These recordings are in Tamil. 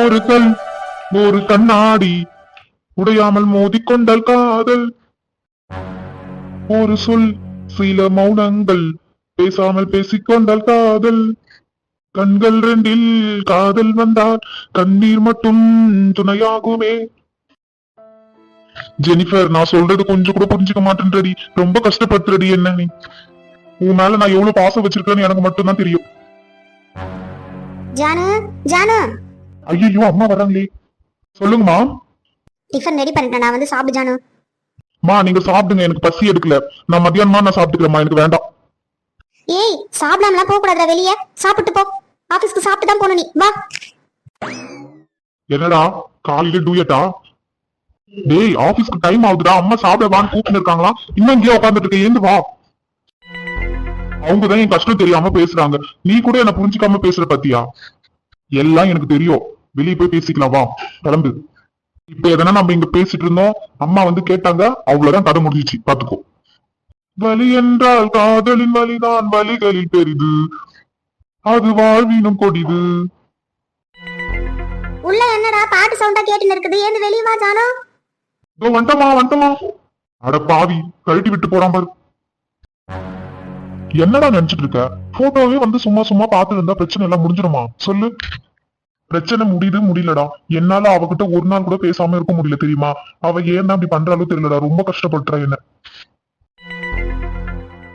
ஒரு கல் ஒரு கண்ணாடி உடையாமல் மோதிக்கொண்டால் காதல். ஒரு சொல் சில மௌனங்கள் பேசாமல் பேசிக்கொண்டால் காதல். கண்கள் ரெண்டில் காதல் வந்தால் கண்ணீர் மட்டும் துணையாகுமே. ஜெனிஃபர், நான் சொல்றது கொஞ்சம் கூட புரிஞ்சுக்க மாட்டேன்றடி. ரொம்ப கஷ்டப்படுத்துறடி என்ன நீ. உன் மேல நான் எவ்வளவு பாசம் வச்சிருக்கேன்னு எனக்கு மட்டும் தான் தெரியும். ஜானு ஜானு, ஐயோ அம்மா வராங்களே. சொல்லுங்கம்மா. டிஃபன் ரெடி பண்ணிட்டேன், நான் வந்து சாப்பிடு ஜானு. மா நீங்க சாப்பிடுங்க, எனக்கு பசி எடுக்கல. நான் மத்தியானமா நான் சாப்பிட்டுக்கிறேம்மா, எனக்கு வேண்டாம். ஏய், சாப்பிடாமலாம் போக கூடாதுடா, வெளியே சாப்பிட்டு போ. ஆபீஸ்க்கு சாப்பிட்டு தான் போகணும், நீ வா. என்னடா காலையில டூயட்டா? டேய், ஆபீஸ்க்கு டைம் ஆகுதுடா, அம்மா சாப்பிட வான்னு கூப்பிட்டு இருக்காங்களா? இன்னும் இங்கேயே உட்காந்துட்டு இருக்க, ஏந்து வா. அவங்கதான் என் கஷ்டம் தெரியாம பேசுறாங்க, நீ கூட என்ன புரிஞ்சுக்காம பேசுற பத்தியா? எல்லாம் எனக்கு தெரியும், வெளியே போய் பேசிக்கலாம், வா கிளம்பு. இப்ப எதனா நம்ம இங்க பேசிட்டு இருந்தோம், அம்மா வந்து கேட்டாங்க, அவ்வளவுதான் கதை முடிஞ்சிச்சு, பாத்துக்கோ. வலி என்றால் காதலின் வலிதான் வலிகளில் பெரிது, அது வாழ்வினும் கொடிது. உள்ள என்னடா பாட்டு சவுண்டா கேட்டுன்னு இருக்குது, ஏந்து வெளியே வா ஜானு. வந்துட்டமா. அட பாவி, கழட்டி விட்டு போறான் பாரு. என்னடா நினைச்சிட்டு இருக்க? போட்டோவே வந்து சும்மா சும்மா பாத்துட்டு இருந்தா பிரச்சனை எல்லாம் முடிஞ்சிருமா? சொல்லு. பிரச்சனை முடியலடா. என்னால அவகிட்ட ஒரு நாள் கூட பேசாம இருக்க முடியல தெரியுமா? அவ ஏன் அப்படி பண்றாலும் தெரியலடா, ரொம்ப கஷ்டப்படுறா என்ன.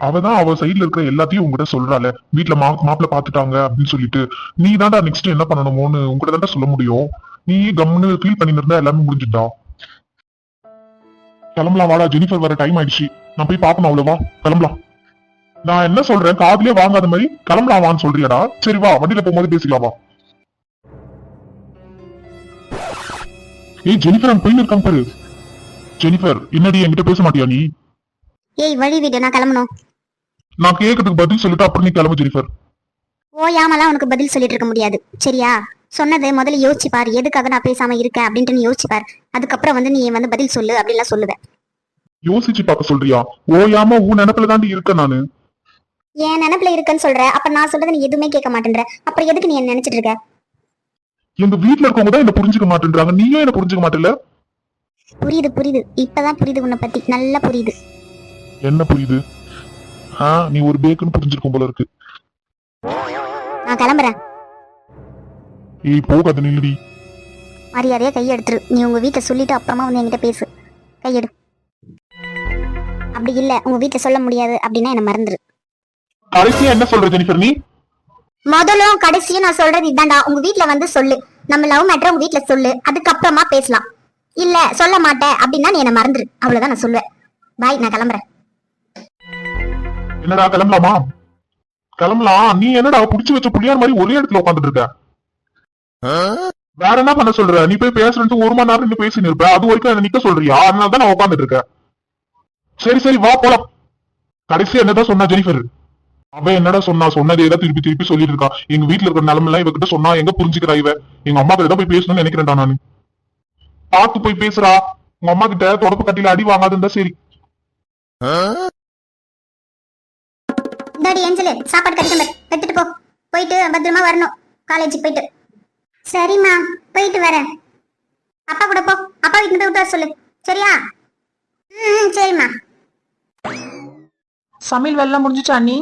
அவதான் அவ சைட்ல இருக்கிற எல்லாத்தையும் உங்ககிட்ட சொல்றாள, வீட்டுல மாப்பிள்ள பாத்துட்டாங்க அப்படின்னு சொல்லிட்டு. நீ தான்டா நெக்ஸ்ட் என்ன பண்ணணுமோன்னு உங்ககிட்ட தான்டா சொல்ல முடியும். நீ கம்னு ஃபீல் பண்ணி இருந்தா எல்லாமே முடிஞ்சுட்டா. கிளம்பலாம் வாடா, ஜெனிஃபர் வர டைம் ஆயிடுச்சு. நான் போய் பாக்கணும், அவ்வளவா கிளம்பலாம். நான் என்ன சொல்றேன், காதுலயே வாங்காத மாதிரி கிளம்பலாம் வான்னு சொல்றியாடா? சரி வா, வண்டியில போகும்போது பேசிக்கலாம் வா. ஏய் ஜெனிஃபர், அங்க போயின்னு இருக்காங்க பாரு. ஜெனிஃபர், என்னடி என்கிட்ட பேச மாட்டியா நீ? ஏய் வழி விடு, நான் கிளம்பணும். நான் கேட்கறதுக்கு பதில் சொல்லிட்டு அப்புறம் நீ கிளம்பு ஜெனிஃபர். ஓயாமலாம் உனக்கு பதில் சொல்லிட்டு இருக்க முடியாது, சரியா? சொன்னது முதல்ல யோசிச்சு பாரு, எதுக்காக நான் பேசாம இருக்கேன் அப்படின்ட்டு நீ யோசிச்சு பாரு. அதுக்கப்புறம் வந்து நீ வந்து பதில் சொல்லு அப்படின்லாம் சொல்லுவேன். யோசிச்சு பார்க்க சொல்றியா? ஓயாம உன் நினைப்புல தாண்டி இருக்க நானு. என் நினைப்புல இருக்குன்னு சொல்ற, அப்ப நான் சொல்றது நீ எதுவுமே கேட்க மாட்டேன்ற. அப்புறம் எதுக்கு நீ என்ன நினைச்சிட்டு இருக்க? எங்க வீட்டுல இருக்கவங்க தான் என்ன புரிஞ்சுக்க மாட்டேன்றாங்க, நீயும் என்ன புரிஞ்சுக்க மாட்டேல. புரியுது, இப்பதான் புரியுது, உன்னை பத்தி நல்லா புரியுது. என்ன புரியுது? நீ ஒரு பேக்குன்னு புரிஞ்சிருக்கும் போல இருக்கு. நான் கிளம்புறேன். ஏய் போகாத, நில்லுடி. மரியாதையா கையெடுத்துரு. நீ உங்க வீட்டை சொல்லிட்டு அப்புறமா வந்து என்கிட்ட பேசு. கையெடு. அப்படி இல்ல உங்க வீட்டை சொல்ல முடியாது அப்படின்னா என்ன மறந்துரு. கடைசியா என்ன சொல்ற ஜெனிஃபர் நீ? முதலும் கடைசியும் நான் சொல்றது இதான்டா, உங்க வீட்டுல வந்து சொல்லு. நம்ம லவ் மேட்டர் உங்க வீட்டுல சொல்லு, அதுக்கப்புறமா பேசலாம். இல்ல சொல்ல மாட்டேன் அப்படின்னா நீ என்ன மறந்துரு, அவ்வளவுதான் நான் சொல்லுவேன். பாய், நான் கிளம்புறேன். என்னடா கிளம்பலாமா? கிளம்பலாம். நீ என்னடா புடிச்சு வச்ச புள்ளியார் மாதிரி ஒரே இடத்துல உட்காந்துட்டு இருக்க? வேற என்ன பண்ண சொல்ற? நீ போய் பேசுறது ஒரு மணி நேரம் நீ பேசி நிற்ப, அது வரைக்கும் என்ன நிக்க சொல்றியா? அதனால தான் நான் உட்காந்துட்டு இருக்கேன். சரி வா போலாம். கடைசியா என்னதான் சொன்னா ஜெனிஃபர்? அவ என்னடா சொன்னதே தான் திருப்பி சொல்லிட்டு இருக்கா. எங்க வீட்டுல இருக்கிற நிலைமெல்லாம் இவகிட்ட சொன்னா எங்க புரிஞ்சுக்கிறா இவ? எங்க அம்மா கிட்ட தான் போய் பேசணும்னு நினைக்கிறேன்டா நானு. பார்த்து போய் பேசுறா. உங்க அம்மா கிட்ட தொடப்பு கட்டில அடி வாங்காதுன்னா சரி. ஏஞ்சலு, சாப்பாடு கட்டிட்டு எடுத்துட்டு போ. போயிட்டு பத்திரமா வரணும் காலேஜுக்கு போயிட்டு. சரிம்மா, போயிட்டு வரேன். அப்பா கூட போ, அப்பா வீட்டுல போய் விட்டு வர சொல்லு, சரியா? சரிம்மா. சமையல் வேலை முடிஞ்சிச்சா அண்ணி?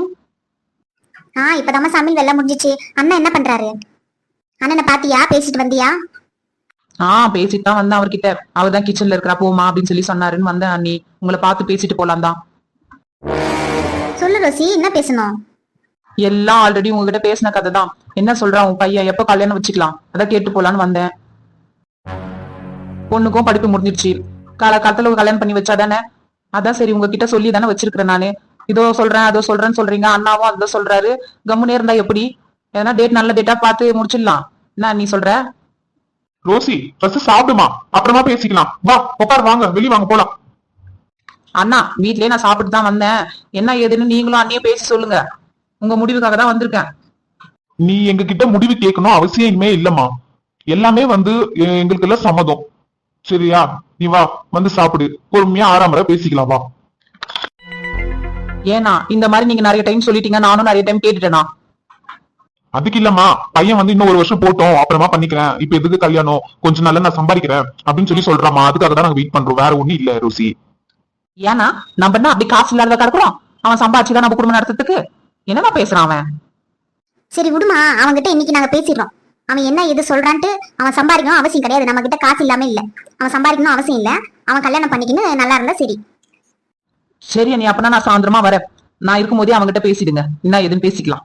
இப்பதாம்மா சமையல் வேலை முடிஞ்சிச்சு. அண்ணா என்ன பண்றாரு? அண்ணனை பாத்தியா? பேசிட்டு வந்தியா? பேசிட்டு தான் வந்தேன் அவர்கிட்ட. அவர் தான் கிச்சன்ல இருக்கிறா, போமா அப்படின்னு சொல்லி சொன்னாருன்னு வந்தேன் அண்ணி. உங்களை பார்த்து பேசிட்டு போலாம் தான். சொல்லு ரோசி, என்ன பேசணும்? எல்லாம் ஆல்ரெடி உங்ககிட்ட பேசின கதை தான். என்ன சொல்றான் உன் பையன், எப்ப கல்யாணம் வச்சுக்கலாம் அதான் கேட்டு போலான்னு வந்தேன். பொண்ணுக்கும் படிப்பு முடிஞ்சிருச்சு, காலத்துல கல்யாணம் பண்ணி வச்சாதானே. அதான் சரி உங்ககிட்ட சொல்லி தானே வச்சிருக்கிறேன் நானு. இதோ சொல்றேன் அதோ சொல்றேன்னு சொல்றீங்க, அண்ணாவும் அதை சொல்றாரு. கம்முனே இருந்தா எப்படி? ஏன்னா டேட் நல்ல டேட்டா பார்த்து முடிச்சிடலாம். என்ன நீ சொல்ற? ரோசி ஃபர்ஸ்ட் சாப்பிடுமா, அப்புறமா பேசிக்கலாம். வா உட்கார், வாங்க வெளிய வாங்க போலாம். அண்ணா வீட்லயே நான் சாப்பிட்டு தான் வந்தேன். என்ன ஏதுன்னு நீங்களும் அண்ணியும் பேசி சொல்லுங்க. உங்க முடிவுக்காக தான் வந்திருக்கேன். நீ எங்க கிட்ட முடிவு கேட்கணும் அவசியமே இல்லம்மா. எல்லாமே வந்து எங்களுக்கு எல்லாம் சம்மதம், சரியா? நீ வா வந்து சாப்பிடு, பொறுமையா ஆறாம பேசிக்கலாம் வா. ஏன்னா இந்த மாதிரி நீங்க நிறைய டைம் சொல்லிட்டீங்க, நானும் நிறைய டைம் கேட்டுட்டேனா? அதுக்கு இல்லம்மா, பையன் வந்து இன்னும் 1 வருஷம் போட்டோம் அப்புறமா பண்ணிக்கிறேன், இப்ப எதுக்கு கல்யாணம், கொஞ்சம் நாள்ல நான் சம்பாதிக்கிறேன் அப்படின்னு சொல்றாமா. அதுக்காக தான் நாங்க வெயிட் பண்றோம், வேற ஒண்ணும் இல்ல ரோசி. ஏன்னா நம்ம என்ன அப்படி காசு இல்லாத கிடக்குறோம்? அவன் சம்பாதிச்சுதான் நம்ம குடும்பம் நடத்துறதுக்கு என்னமா பேசுறான் அவன்? சரி விடுமா, அவன்கிட்ட இன்னைக்கு நாங்க பேசிடுறோம். அவன் என்ன எது சொல்றான்ட்டு அவன் சம்பாதிக்கணும் அவசியம் கிடையாது. நம்ம கிட்ட காசு இல்லாம இல்ல, அவன் சம்பாதிக்கணும் அவசியம் இல்ல. அவன் கல்யாணம் பண்ணிக்கின்னு நல்லா இருந்தா சரி. சரி நீ அப்பனா நான் சாயந்தரமா வரேன். நான் இருக்கும்போதே அவன்கிட்ட பேசிடுங்க, என்ன எதுன்னு பேசிக்கலாம்.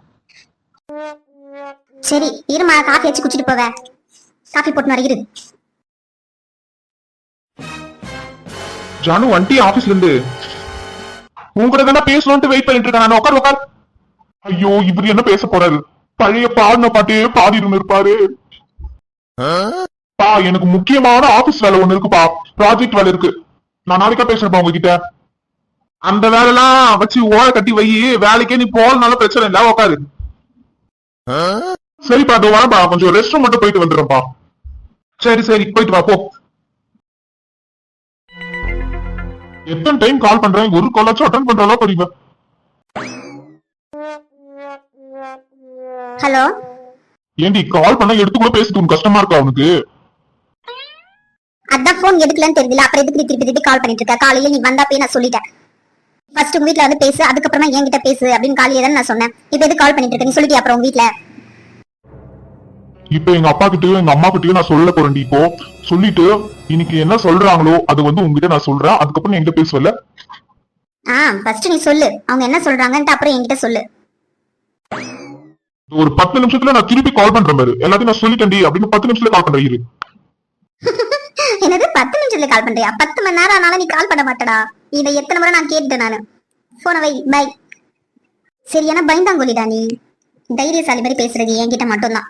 சரி இருமா, காஃபி வச்சு குடிச்சிட்டு போவ. காஃபி போட்டு வர இரு. ஜானு வண்டி ஆபீஸ்ல இருந்து உங்ககிட்ட தானே பேசணும்னு வெயிட் பண்ணிட்டு இருக்கேன். நான் உட்கார் உட்கார். ஐயோ இவரு என்ன பேச போறாரு? பழைய பாடின பாட்டே பாடிட்டு இருப்பாரு. பா எனக்கு முக்கியமான ஆபீஸ் வேலை ஒண்ணு இருக்குப்பா, ப்ராஜெக்ட் வேலை இருக்கு. நான் நாளைக்கா பேசுறேன்ப்பா உங்ககிட்ட. அந்த வேலைலாம் வச்சு ஓர கட்டி வை, வேலைக்கே நீ போறதுனால பிரச்சனை இல்ல, உட்காரு. சரிப்பா அதோ வரப்பா, கொஞ்சம் ரெஸ்ட் ரூம் மட்டும் போயிட்டு வந்துடுறேன்ப்பா. சரி சரி போயிட்டு வா போ. எத்தனை டைம் கால் பண்றேன், ஒரு காலாச்சும் அட்டன் பண்றாலோ புரியுது. ஹலோ, ஏண்டி கால் பண்ண எடுத்து கூட பேசிட்டு உனக்கு கஷ்டமா இருக்கா உனக்கு? அதான் போன் எடுக்கலன்னு தெரியல, அப்புறம் எதுக்கு திருப்பி திருப்பி கால் பண்ணிட்டு இருக்க? காலையில நீ வந்தப்பே நான் சொல்லிட்டேன், ஃபர்ஸ்ட் உங்க வீட்ல வந்து பேசு, அதுக்கப்புறமா என்கிட்ட பேசு அப்படின்னு காலையில தான் நான் சொன்னேன். இப்ப எதுக்கு கால் பண்ணிட்டு இருக்க? நீ சொல்லிட்டியா அப்புறம் உங்க வீட்ல? இப்ப எங்க அப்பா கிட்டயும் எங்க அம்மா கிட்டயும் நான் சொல்ல போறேன்டி. இப்போ சொல்லிட்டு இன்னைக்கு என்ன சொல்றாங்களோ அது வந்து உங்ககிட்ட நான் சொல்றேன், அதுக்கப்புறம் என்கிட்ட பேசுவல. ஃபர்ஸ்ட் நீ சொல்லு அவங்க என்ன சொல்றாங்கன்ட்டு, அப்புறம் என்கிட்ட சொல்லு. ஒரு 10 நிமிஷத்துல நான் திருப்பி கால் பண்றேன் பாரு, எல்லாத்தையும் நான் சொல்லிட்டேன்டி அப்படின்னு 10 நிமிஷத்துல கால் பண்றேன் இரு. என்னது 10 நிமிஷத்துல கால் பண்றியா? 10 மணி நேரம் ஆனாலும் நீ கால் பண்ண மாட்டடா. இதை எத்தனை முறை நான் கேட்டுட்டேன் நானு. போன வை, பை. சரியான பயந்தாங்கோலிடா நீ. தைரியசாலி மாதிரி பேசுறது என்கிட்ட மட்டும்தான்.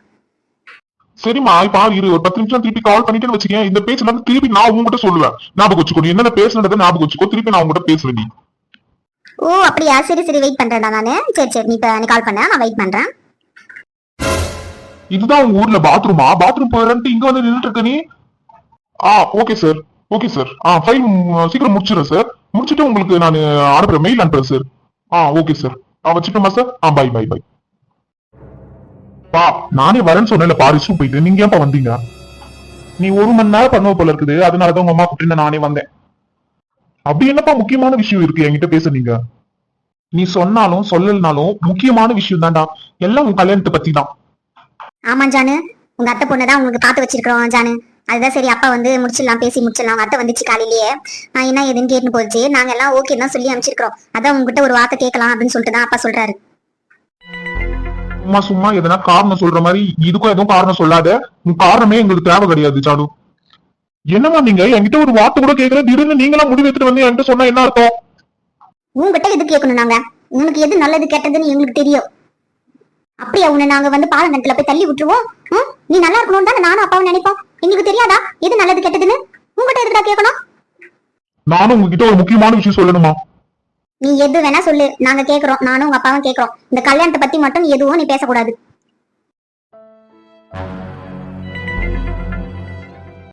சரிம்மா இப்ப இரு, ஒரு 10 நிமிஷம் திருப்பி கால் பண்ணிட்டேன்னு வச்சுக்கேன், இந்த பேச்சு எல்லாம் திருப்பி நான் உங்ககிட்ட சொல்லுவேன். ஞாபகம் வச்சுக்கோ, நீ என்ன பேசுனதை ஞாபகம் வச்சுக்கோ, திருப்பி நான் உங்ககிட்ட பேசுறேன் நீ. ஓ அப்படியா, சரி சரி வெயிட் பண்றேன்டா நானு. சரி சரி நீ கால் பண்ண, நான் வெயிட் பண்றேன். இதுதான் உங்க ஊர்ல பாத்ரூமா? பாத்ரூம் போறேன்ட்டு இங்க வந்து நின்னுட்டு இருக்க நீ? Okay sir, okay sir. File சீக்கிரம் முடிச்சிடுறேன் சார். முடிச்சிட்டு உங்களுக்கு நான் அனுப்புறேன், மெயில் அனுப்புறேன் சார். Okay sir. வச்சுட்டோமா சார்? Bye bye bye. பா நானே வரேன்னு சொன்னேன்ல பாரிஸும் போயிட்டு, நீங்க ஏன்ப்பா வந்தீங்க? நீ 1 மணி நேரம் பண்ணுவ போல இருக்குது, அதனாலதான் உங்க அம்மா கூப்பிட்டு நானே வந்தேன். அப்படி என்னப்பா முக்கியமான விஷயம் இருக்கு என்கிட்ட பேச? நீங்க நீ சொன்னாலும் சொல்லலனாலும் முக்கியமான விஷயம் தான்டா, எல்லாம் உன் கல்யாணத்தை பத்தி தான். ஆமா ஜானு, உங்க அத்தை பொண்ணுதான் உங்களுக்கு பார்த்து வச்சிருக்கிறோம் ஜானு. அதுதான் சரி, அப்பா வந்து முடிச்சிடலாம், பேசி முடிச்சிடலாம். உங்க அத்தை வந்துச்சு காலையிலேயே, நான் என்ன எதுன்னு கேட்டு போச்சு. நாங்க எல்லாம் ஓகே தான் சொல்லி அமைச்சிருக்கிறோம். அதான் உங்ககிட்ட ஒரு வார்த்தை கேட்கலாம் அப்படின்னு சொல்லிட்டு தான் அப்பா சொல்றாரு. சும்மா சும்மா எதனா காரணம் சொல்ற மாதிரி இதுக்கும் எதுவும் காரணம் சொல்லாத. உன் காரணமே எங்களுக்கு தேவை கிடையாது ஜானு. என்னமா நீங்க என்கிட்ட ஒரு வார்த்தை கூட கேட்கல, திடீர்னு நீங்களா முடிவு எடுத்துட்டு வந்து என்கிட்ட சொன்னா என்ன அர்த்தம்? உங்ககிட்ட எது கேட்கணும் நாங்க? உனக்கு எது நல்லது கெட்டதுன்னு எங்களுக்கு தெரியும். அப்படியா உன்னை நாங்க வந்து பாலங்கத்துல போய் தள்ளி விட்டுருவோம்? நீ நல்லா இருக்கணும் தானே நானும் அப்பாவும் நினைப்போம். எங்களுக்கு தெரியாதா எது நல்லது கெட்டதுன்னு? உங்ககிட்ட எதுக்குடா கேட்கணும்? நானும் உங்ககிட்ட ஒரு முக்கியமான விஷயம் சொல்லணுமா? நீ எது வேணா சொல்லு, நாங்க கேக்குறோம். நானும் உங்க அப்பாவும் கேக்குறோம். இந்த கல்யாணத்தை பத்தி மட்டும் எதுவும் நீ பேசக்கூடாது.